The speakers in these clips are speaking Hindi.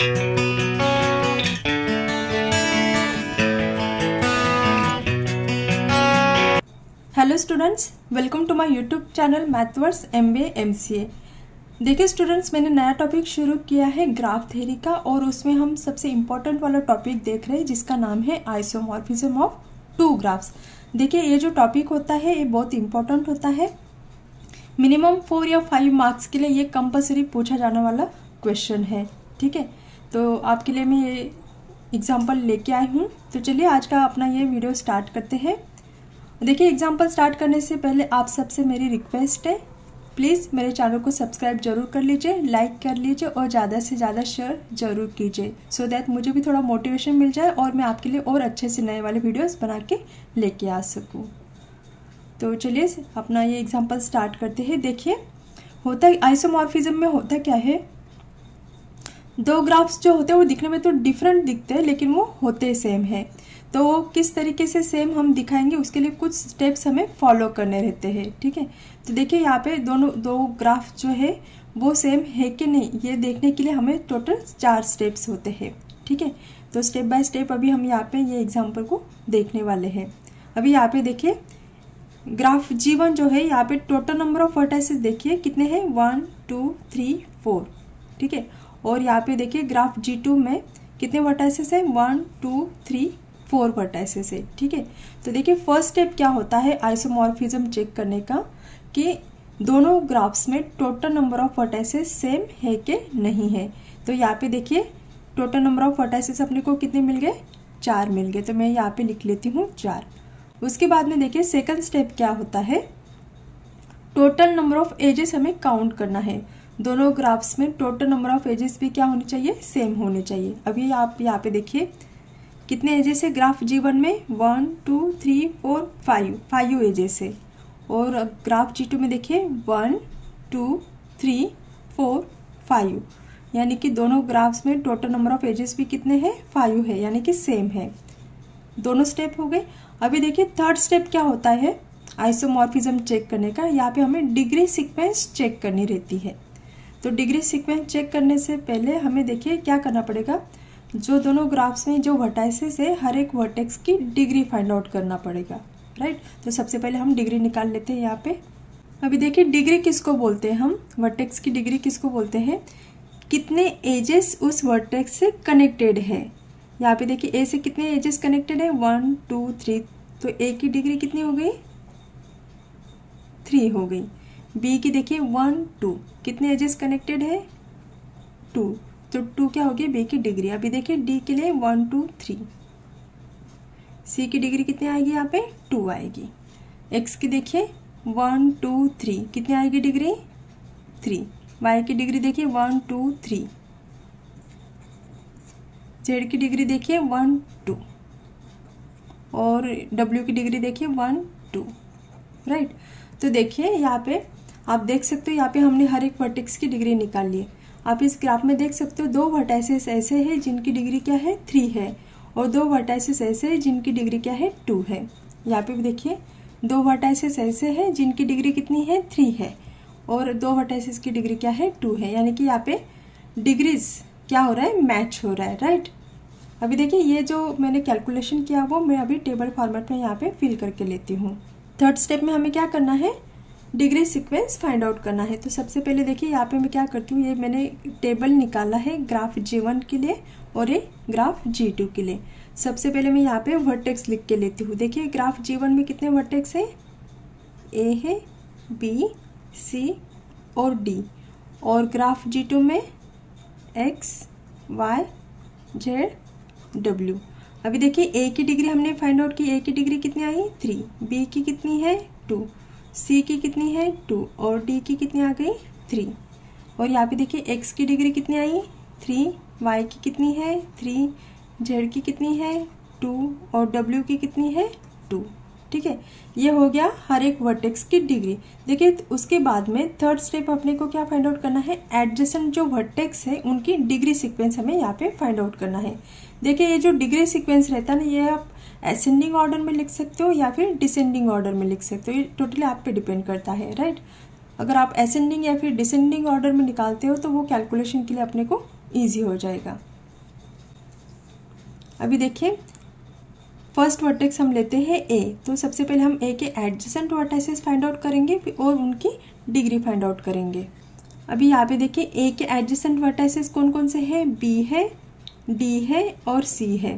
Hello students, welcome to my YouTube channel Mathverse MBA MCA। देखिए स्टूडेंट्स, मैंने नया टॉपिक शुरू किया है ग्राफ थ्योरी का, और उसमें हम सबसे इम्पोर्टेंट वाला टॉपिक देख रहे हैं जिसका नाम है आइसोमॉर्फिज्म ऑफ टू ग्राफ्स। देखिए ये जो टॉपिक होता है ये बहुत इंपॉर्टेंट होता है। मिनिमम 4 या 5 मार्क्स के लिए ये कंपलसरी पूछा जाने वाला क्वेश्चन है। ठीक है, तो आपके लिए मैं ये एग्जाम्पल लेके आई हूँ। तो चलिए आज का अपना ये वीडियो स्टार्ट करते हैं। देखिए एग्जाम्पल स्टार्ट करने से पहले आप सबसे मेरी रिक्वेस्ट है, प्लीज़ मेरे चैनल को सब्सक्राइब जरूर कर लीजिए, लाइक कर लीजिए और ज़्यादा से ज़्यादा शेयर जरूर कीजिए, सो दैट मुझे भी थोड़ा मोटिवेशन मिल जाए और मैं आपके लिए और अच्छे से नए वाले वीडियोस बना के लेके आ सकूँ। तो चलिए अपना ये एग्जाम्पल स्टार्ट करते हैं। देखिए होता है आइसोमॉर्फिज्म में होता क्या है, दो ग्राफ्स जो होते हैं वो दिखने में तो डिफरेंट दिखते हैं लेकिन वो होते सेम है। तो किस तरीके से सेम हम दिखाएंगे उसके लिए कुछ स्टेप्स हमें फॉलो करने रहते हैं। ठीक है, तो देखिए यहाँ पे दो ग्राफ जो है वो सेम है कि नहीं ये देखने के लिए हमें टोटल 4 स्टेप्स होते हैं। ठीक है, तो स्टेप बाय स्टेप अभी हम यहाँ पे ये एग्जाम्पल को देखने वाले हैं। अभी यहाँ पे देखिए ग्राफ G1 जो है, यहाँ पे टोटल नंबर ऑफ वर्टाइसेस देखिए कितने हैं, 1 2 3 4। ठीक है, और यहाँ पे देखिए ग्राफ G2 में कितने वर्टाइसेस है, 1 2 3 4 वर्टाइसेस है। ठीक है, तो देखिए फर्स्ट स्टेप क्या होता है आइसोमॉर्फिज्म चेक करने का, कि दोनों ग्राफ्स में total number of vertices same है कि नहीं है। तो यहाँ पे देखिए टोटल नंबर ऑफ वर्टाइसेस अपने को कितने मिल गए, 4 मिल गए। तो मैं यहाँ पे लिख लेती हूँ 4। उसके बाद में देखिए सेकंड स्टेप क्या होता है, टोटल नंबर ऑफ एजेस हमें काउंट करना है। दोनों ग्राफ्स में टोटल नंबर ऑफ एजेस भी क्या होनी चाहिए, सेम होने चाहिए। अभी आप यहाँ पे देखिए कितने एजेस है ग्राफ G1 में, 1 2 3 4 5 एजेस है। और ग्राफ G2 में देखिए 1 2 3 4 5, यानी कि दोनों ग्राफ्स में टोटल नंबर ऑफ एजेस भी कितने हैं, 5 है, यानी कि सेम है। दोनों स्टेप हो गए। अभी देखिए थर्ड स्टेप क्या होता है आइसोमॉर्फिज्म चेक करने का, यहाँ पे हमें डिग्री सीक्वेंस चेक करनी रहती है। तो डिग्री सीक्वेंस चेक करने से पहले हमें देखिए क्या करना पड़ेगा, जो दोनों ग्राफ्स में जो वर्टाइसेस है हर एक वर्टेक्स की डिग्री फाइंड आउट करना पड़ेगा। राइट, तो सबसे पहले हम डिग्री निकाल लेते हैं यहाँ पे। अभी देखिए डिग्री किसको बोलते हैं, हम वर्टेक्स की डिग्री किसको बोलते हैं, कितने एजेस उस वर्टेक्स से कनेक्टेड है। यहाँ पे देखिए ए से कितने एजेस कनेक्टेड है, 1 2 3, तो ए की डिग्री कितनी हो गई, 3 हो गई। बी की देखिए 1 2, कितने एजेस कनेक्टेड है, 2, तो 2 क्या होगी, बी की डिग्री। अभी देखिए डी के लिए 1 2 3, सी की डिग्री कितनी आएगी, यहाँ पे 2 आएगी। एक्स की देखिए 1 2 3, कितनी आएगी डिग्री, 3। वाई की डिग्री देखिए 1 2 3, जेड की डिग्री देखिए 1 2, और डब्ल्यू की डिग्री देखिए 1 2। राइट, तो देखिए यहाँ पे आप देख सकते हो, यहाँ पे हमने हर एक वर्टेक्स की डिग्री निकाल ली है। आप इस ग्राफ में देख सकते हो 2 वर्टाइसेस ऐसे हैं जिनकी डिग्री क्या है, 3 है, और 2 वर्टाइसेस ऐसे हैं जिनकी डिग्री क्या है, 2 है। यहाँ पे भी देखिए 2 वर्टाइसेस ऐसे हैं जिनकी डिग्री कितनी है, 3 है, और 2 वर्टाइसेस की डिग्री क्या है, 2 है, यानी कि यहाँ पे डिग्रीज क्या हो रहा है, मैच हो रहा है। राइट, अभी देखिए ये जो मैंने कैलकुलेशन किया वो मैं अभी टेबल फॉर्मेट में यहाँ पे फिल करके लेती हूँ। थर्ड स्टेप में हमें क्या करना है, डिग्री सीक्वेंस फाइंड आउट करना है। तो सबसे पहले देखिए यहाँ पे मैं क्या करती हूँ, ये मैंने टेबल निकाला है ग्राफ G1 के लिए और ये ग्राफ G2 के लिए। सबसे पहले मैं यहाँ पे वर्टेक्स लिख के लेती हूँ। देखिए ग्राफ G1 में कितने वर्टेक्स है, ए है, बी, सी और डी, और ग्राफ G2 में एक्स, वाई, जेड, डब्ल्यू। अभी देखिए ए की डिग्री हमने फाइंड आउट की, ए की डिग्री कितनी आई, 3, बी की कितनी है, 2, सी की कितनी है, 2, और डी की कितनी आ गई, 3। और यहाँ पे देखिए एक्स की डिग्री कितनी आई, 3, वाई की कितनी है, 3, जेड की कितनी है, 2, और डब्ल्यू की कितनी है, 2। ठीक है, ये हो गया हर एक वर्टेक्स की डिग्री। देखिए उसके बाद में थर्ड स्टेप अपने को क्या फाइंड आउट करना है, एडजेसेंट जो वर्टेक्स है उनकी डिग्री सीक्वेंस हमें यहाँ पे फाइंड आउट करना है। देखिए ये जो डिग्री सीक्वेंस रहता है ना, ये आप असेंडिंग ऑर्डर में लिख सकते हो या फिर डिसेंडिंग ऑर्डर में लिख सकते हो, ये टोटली आप पे डिपेंड करता है। राइट, अगर आप असेंडिंग या फिर डिसेंडिंग ऑर्डर में निकालते हो तो वो कैलकुलेशन के लिए अपने को ईजी हो जाएगा। अभी देखिए फर्स्ट वर्टेक्स हम लेते हैं ए, तो सबसे पहले हम ए के एडजेसेंट वर्टाइसेस फाइंड आउट करेंगे और उनकी डिग्री फाइंड आउट करेंगे। अभी यहाँ पे देखिए ए के एडजेसेंट वर्टाइसेस कौन कौन से हैं, बी है, डी है और सी है।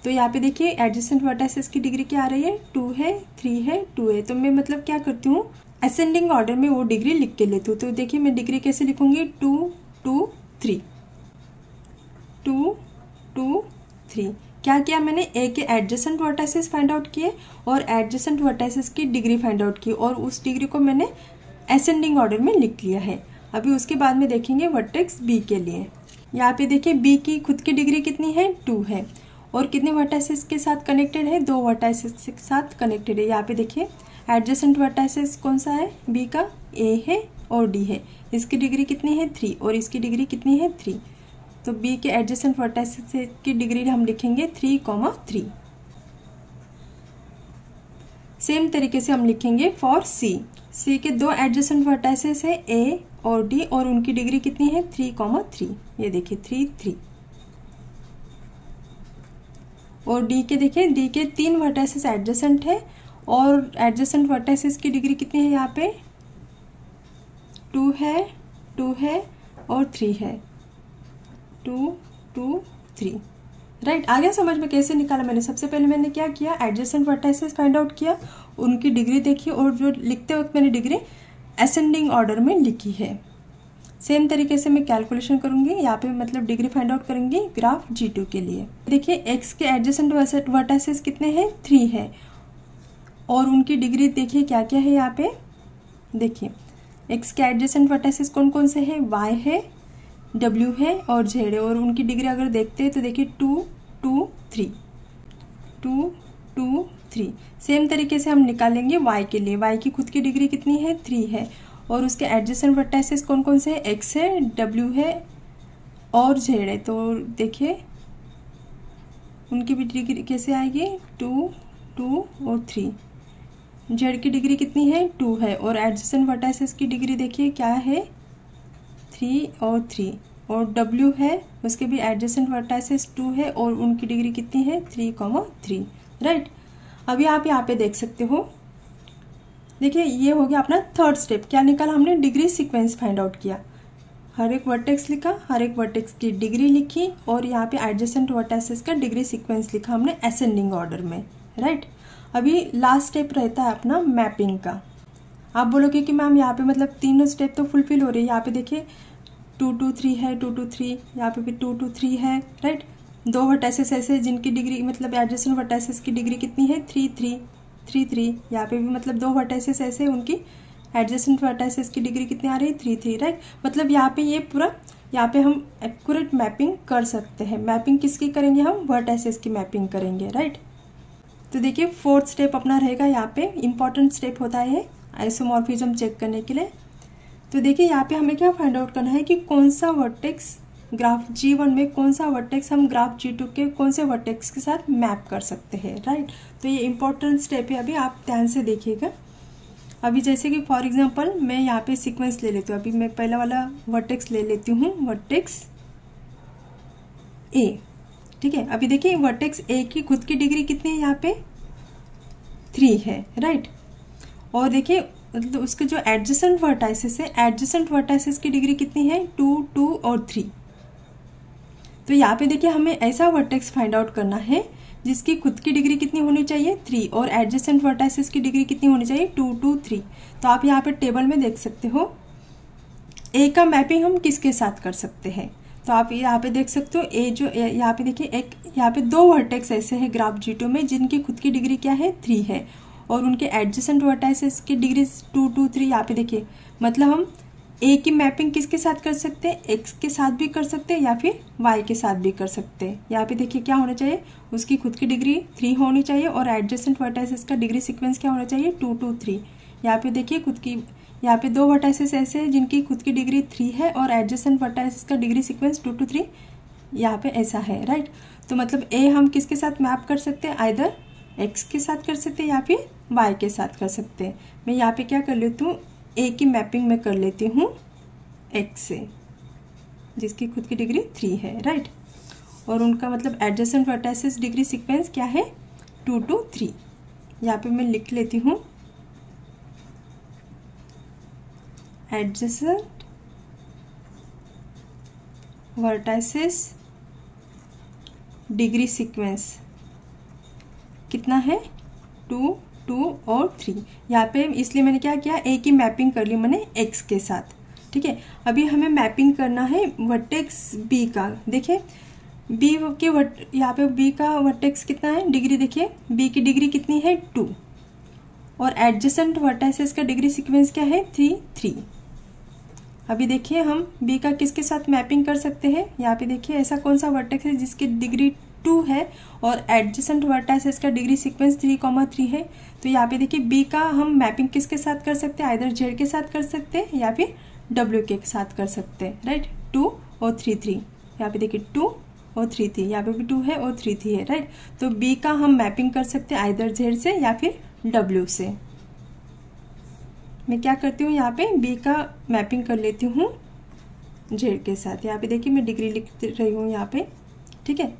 तो यहाँ पे देखिए एडजेसेंट वर्टाइसेस की डिग्री क्या आ रही है, 2 है, 3 है, 2 है। तो मैं मतलब क्या करती हूँ, असेंडिंग ऑर्डर में वो डिग्री लिख के लेती हूँ। तो देखिए मैं डिग्री कैसे लिखूंगी, 2 2 3 2 2 3। क्या किया मैंने, ए के एडजेसेंट वर्टाइसेस फाइंड आउट किए और एडजेसेंट वर्टाइसेस की डिग्री फाइंड आउट की और उस डिग्री को मैंने असेंडिंग ऑर्डर में लिख लिया है। अभी उसके बाद में देखेंगे वर्टेक्स बी के लिए। यहाँ पे देखिए बी की खुद की डिग्री कितनी है, 2 है और कितने वर्टाइसेस के साथ कनेक्टेड है, 2 वर्टाइसेस के साथ कनेक्टेड है। यहाँ पे देखिए एडजेसेंट वर्टाइसेस कौन सा है, बी का ए है और डी है। इसकी डिग्री कितनी है, 3 और इसकी डिग्री कितनी है, 3। तो बी के एडजेसेंट वर्टाइसेस की डिग्री हम लिखेंगे 3,3। सेम तरीके से हम लिखेंगे फॉर सी। सी के 2 एडजेसेंट वर्टाइसेस है ए और डी और उनकी डिग्री कितनी है, 3,3। ये देखिए 3 3। और डी के देखिए, डी के 3 वर्टाइसेस एडजेसेंट है और एडजेसेंट वर्टाइसेस की डिग्री कितनी है, यहाँ पे 2 है, 2 है और 3 है, 2 2 3। राइट, आ गया समझ में कैसे निकाला मैंने। सबसे पहले मैंने क्या किया, एडजेसेंट वर्टाइसेस फाइंड आउट किया, उनकी डिग्री देखी और जो लिखते वक्त मैंने डिग्री असेंडिंग ऑर्डर में लिखी है। सेम तरीके से मैं कैलकुलेशन करूंगी, यहाँ पे मतलब डिग्री फाइंड आउट करेंगे ग्राफ G2 के लिए। देखिए एक्स के एडजेसेंट वर्टाइसेस कितने हैं, 3 है और उनकी डिग्री देखिए क्या क्या है। यहाँ पे देखिए एक्स के एडजेसेंट वर्टाइसेस कौन कौन से हैं, y है, w है और z है और उनकी डिग्री अगर देखते हैं तो देखिए 2 2 3 2 2 3। सेम तरीके से हम निकालेंगे y के लिए। y की खुद की डिग्री कितनी है, 3 है और उसके एडजेसेंट वर्टाइसेस कौन कौन से हैं, x है, w है और z है। तो देखिए उनकी भी डिग्री कैसे आएगी, 2 2 और 3। z की डिग्री कितनी है, 2 है और एडजेसेंट वर्टाइसेस की डिग्री देखिए क्या है, 3 और 3 और w है, उसके भी एडजेसेंट वर्टाइसेस 2 है और उनकी डिग्री कितनी है, 3,3। राइट, अभी आप यहाँ पे देख सकते हो। देखिए ये हो गया अपना थर्ड स्टेप। क्या निकाला हमने, डिग्री सीक्वेंस फाइंड आउट किया। हर एक वर्टेक्स लिखा, हर एक वर्टेक्स की डिग्री लिखी और यहाँ पे एडजेसेंट वर्टाइसेस का डिग्री सीक्वेंस लिखा हमने असेंडिंग ऑर्डर में। राइट, अभी लास्ट स्टेप रहता है अपना मैपिंग का। आप बोलोगे कि मैम यहाँ पे मतलब तीनों स्टेप तो फुलफिल हो रही है। यहाँ पे देखिए 2 2 3 है, 2 2 3, यहाँ पे भी 2 2 3 है। राइट, 2 वर्टाइसेस ऐसे जिनकी डिग्री मतलब एडजेसेंट वर्टाइसेस की डिग्री कितनी है, 3 3 3 3। यहाँ पे भी मतलब 2 वर्टाइसेस ऐसे उनकी एडजेसेंट वर्टाइसेस की डिग्री कितनी आ रही है, 3 3। राइट, मतलब यहाँ पे ये पूरा यहाँ पे हम एक्यूरेट मैपिंग कर सकते हैं। मैपिंग किसकी करेंगे हम, वर्टाइसेस की मैपिंग करेंगे। राइट, तो देखिए फोर्थ स्टेप अपना रहेगा। यहाँ पे इंपॉर्टेंट स्टेप होता है आइसोमॉर्फिज्म चेक करने के लिए। तो देखिए यहाँ पे हमें क्या फाइंड आउट करना है कि कौन सा वर्टेक्स ग्राफ G1 में, कौन सा वर्टेक्स हम ग्राफ G2 के कौन से वर्टेक्स के साथ मैप कर सकते हैं। राइट, तो ये इंपॉर्टेंट स्टेप है, अभी आप ध्यान से देखिएगा। अभी जैसे कि फॉर एग्जांपल मैं यहाँ पे सीक्वेंस ले लेती हूँ। अभी मैं पहला वाला वर्टेक्स ले लेती हूँ, वर्टेक्स A। ठीक है, अभी देखिए वर्टेक्स A की खुद की डिग्री कितनी है, यहाँ पे 3 है। राइट, और देखिए तो उसके जो एडजेसेंट वर्टाइसेस है, एडजेसेंट वर्टाइसेस की डिग्री कितनी है, 2 2 और 3। तो यहाँ पे देखिए हमें ऐसा वर्टेक्स फाइंड आउट करना है जिसकी खुद की डिग्री कितनी होनी चाहिए, 3 और एडजेसेंट वर्टाइसेस की डिग्री कितनी होनी चाहिए, 2 2 3। तो आप यहाँ पे टेबल में देख सकते हो ए का मैपिंग हम किसके साथ कर सकते हैं। तो आप यहाँ पे देख सकते हो ए जो यहाँ पे देखिए एक यहाँ पे 2 वर्टेक्स ऐसे हैं ग्राफ G2 में जिनकी खुद की डिग्री क्या है, 3 है और उनके एडजेसेंट वर्टाइसेस की डिग्री 2 2 3। यहाँ पे देखिए मतलब हम ए की मैपिंग किसके साथ कर सकते हैं, एक्स के साथ भी कर सकते हैं या फिर वाई के साथ भी कर सकते हैं। यहाँ पे देखिए क्या होना चाहिए, उसकी खुद की डिग्री 3 होनी चाहिए और एडजेसेंट वर्टाइसेस का डिग्री सीक्वेंस क्या होना चाहिए, 2 2 3। यहाँ पे देखिए खुद की यहाँ पे 2 वर्टाइसेस ऐसे हैं जिनकी खुद की डिग्री 3 है और एडजेसेंट वर्टाइसेस का डिग्री सीक्वेंस 2 2 3 यहाँ पे ऐसा है। राइट, तो मतलब ए हम किसके साथ मैप कर सकते हैं, आइदर एक्स के साथ कर सकते हैं या फिर वाई के साथ कर सकते हैं। मैं यहाँ पे क्या कर लेती हूँ, ए की मैपिंग में कर लेती हूँ एक्स से जिसकी खुद की डिग्री 3 है। राइट, और उनका मतलब एडजेसेंट वर्टाइसेस डिग्री सीक्वेंस क्या है 2 to 3। यहाँ पे मैं लिख लेती हूँ एडजेसेंट वर्टाइसेस डिग्री सीक्वेंस कितना है 2, 2 और 3। यहाँ पे इसलिए मैंने क्या किया, ए की मैपिंग कर ली मैंने एक्स के साथ। ठीक है, अभी हमें मैपिंग करना है वर्टेक्स बी का। देखिए बी के यहाँ पे बी का वर्टेक्स कितना है डिग्री, देखिए बी की डिग्री कितनी है 2 और एडजेसेंट वर्टाइसेस का डिग्री सीक्वेंस क्या है 3, 3। अभी देखिए हम बी का किसके साथ मैपिंग कर सकते हैं। यहाँ पे देखिए ऐसा कौन सा वर्टेक्स है जिसकी डिग्री 2 है और एडजेसेंट वर्टाइसेस का डिग्री सीक्वेंस 3,3 है। तो यहाँ पे देखिए बी का हम मैपिंग किसके साथ कर सकते हैं, आइदर जेड के साथ कर सकते हैं या फिर डब्ल्यू के साथ कर सकते हैं, राइट। 2 और 3, 3। यहाँ पे देखिए 2 और 3, 3, यहाँ पे भी 2 है और 3, 3 है, राइट। तो बी का हम मैपिंग कर सकते हैं आइदर जेड से या फिर डब्ल्यू से। मैं क्या करती हूँ, यहाँ पे बी का मैपिंग कर लेती हूँ जेड के साथ। यहाँ पे देखिए मैं डिग्री लिख रही हूँ यहाँ पे, ठीक है।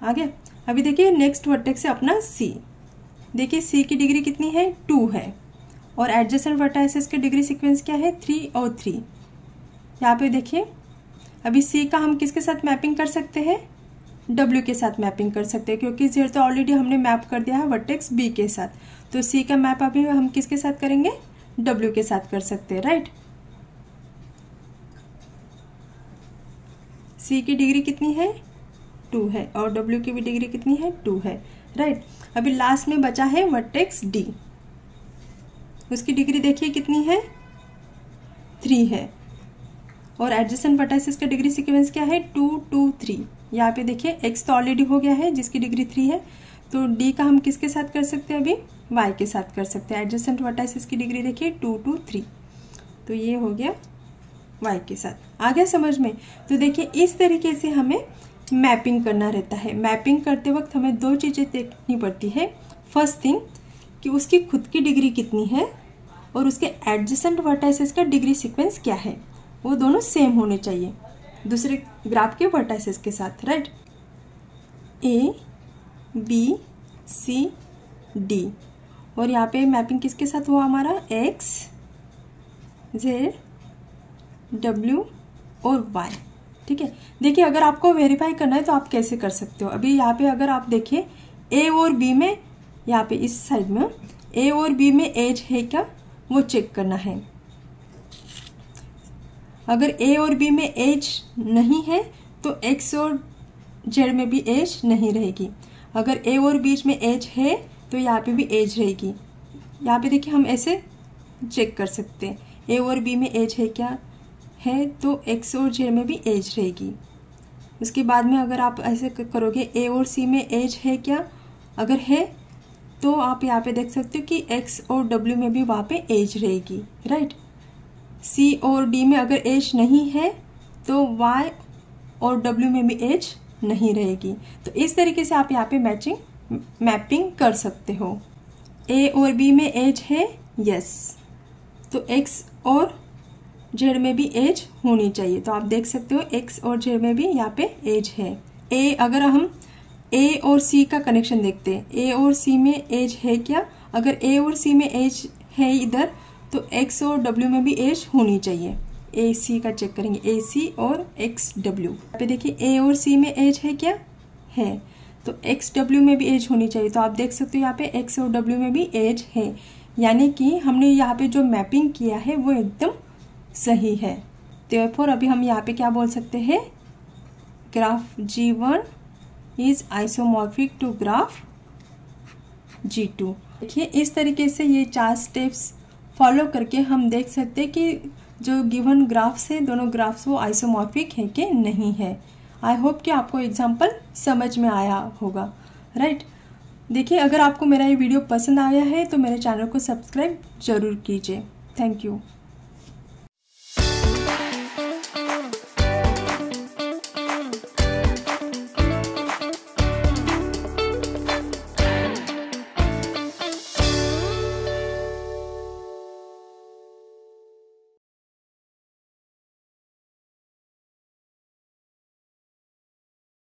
आगे अभी देखिए नेक्स्ट वर्टेक्स है अपना सी। देखिए सी की डिग्री कितनी है 2 है और एडजेसेंट वर्टाइसेस के डिग्री सीक्वेंस क्या है 3 और 3। यहाँ पे देखिए अभी सी का हम किसके साथ मैपिंग कर सकते हैं, डब्ल्यू के साथ मैपिंग कर सकते हैं, क्योंकि जेड तो ऑलरेडी हमने मैप कर दिया है वर्टेक्स बी के साथ। तो सी का मैप अभी हम किसके साथ करेंगे, डब्ल्यू के साथ कर सकते हैं, राइट। सी की डिग्री कितनी है 2 है और डब्ल्यू की भी डिग्री कितनी है 2 है, राइट। अभी लास्ट में बचा है वर्टेक्स डी। उसकी डिग्री देखिए कितनी है 3 है और एडजेसेंट वर्टाइसेस का डिग्री सीक्वेंस क्या है 2, 2, 3। यहाँ पे देखिए एक्स तो ऑलरेडी हो गया है जिसकी डिग्री 3 है, तो डी का हम किसके साथ कर सकते हैं, अभी वाई के साथ कर सकते हैं। एडजेसेंट वर्टाइसेस की डिग्री देखिए 2, 2, 3, तो ये हो गया वाई के साथ। आ गया समझ में। तो देखिए इस तरीके से हमें मैपिंग करना रहता है। मैपिंग करते वक्त हमें 2 चीज़ें देखनी पड़ती है। फर्स्ट थिंग कि उसकी खुद की डिग्री कितनी है और उसके एडजेसेंट वर्टाइसेस का डिग्री सीक्वेंस क्या है, वो दोनों सेम होने चाहिए दूसरे ग्राफ के वर्टाइसेस के साथ, right. A B C D और यहाँ पे मैपिंग किसके साथ हुआ हमारा, एक्स जेड डब्ल्यू और वाई, ठीक है। देखिए अगर आपको वेरीफाई करना है तो आप कैसे कर सकते हो। अभी यहाँ पे अगर आप देखिए ए और बी में, यहाँ पे इस साइड में ए और बी में एज है क्या वो चेक करना है। अगर ए और बी में एज नहीं है तो एक्स और जेड में भी एज नहीं रहेगी। अगर ए और बीच में एज है तो यहाँ पे भी एज रहेगी। यहाँ पे देखिए हम ऐसे चेक कर सकते हैं, ए और बी में एज है क्या है तो एक्स और जेड में भी एज रहेगी। उसके बाद में अगर आप ऐसे करोगे ए और सी में एज है क्या, अगर है तो आप यहाँ पे देख सकते हो कि एक्स और डब्ल्यू में भी वहाँ पे एज रहेगी, राइट। सी और डी में अगर एज नहीं है तो वाई और डब्ल्यू में भी एज नहीं रहेगी। तो इस तरीके से आप यहाँ पे मैपिंग कर सकते हो। ए और बी में एज है यस, तो एक्स और जेड में भी एज होनी चाहिए। तो आप देख सकते हो एक्स और जेड में भी यहाँ पे एज है। ए अगर हम ए और सी का कनेक्शन देखते हैं, ए और सी में एज है क्या, अगर ए और सी में एज है इधर तो एक्स और डब्ल्यू में भी एज होनी चाहिए। ए सी का चेक करेंगे, ए सी और एक्स डब्ल्यू। यहाँ पे देखिए ए और सी में एज है क्या, है, तो एक्स डब्ल्यू में भी एज होनी चाहिए। तो आप देख सकते हो यहाँ पे एक्स और डब्ल्यू में भी एज है, यानी कि हमने यहाँ पे जो मैपिंग किया है वो एकदम सही है। देयरफॉर अभी हम यहाँ पे क्या बोल सकते हैं, graph G1 is isomorphic to graph G2। देखिए इस तरीके से ये 4 स्टेप्स फॉलो करके हम देख सकते हैं कि जो गिवन ग्राफ्स है दोनों ग्राफ्स वो आइसोमॉर्फिक है कि नहीं है। आई होप कि आपको एग्जाम्पल समझ में आया होगा, राइट। देखिए अगर आपको मेरा ये वीडियो पसंद आया है तो मेरे चैनल को सब्सक्राइब जरूर कीजिए। Thank you.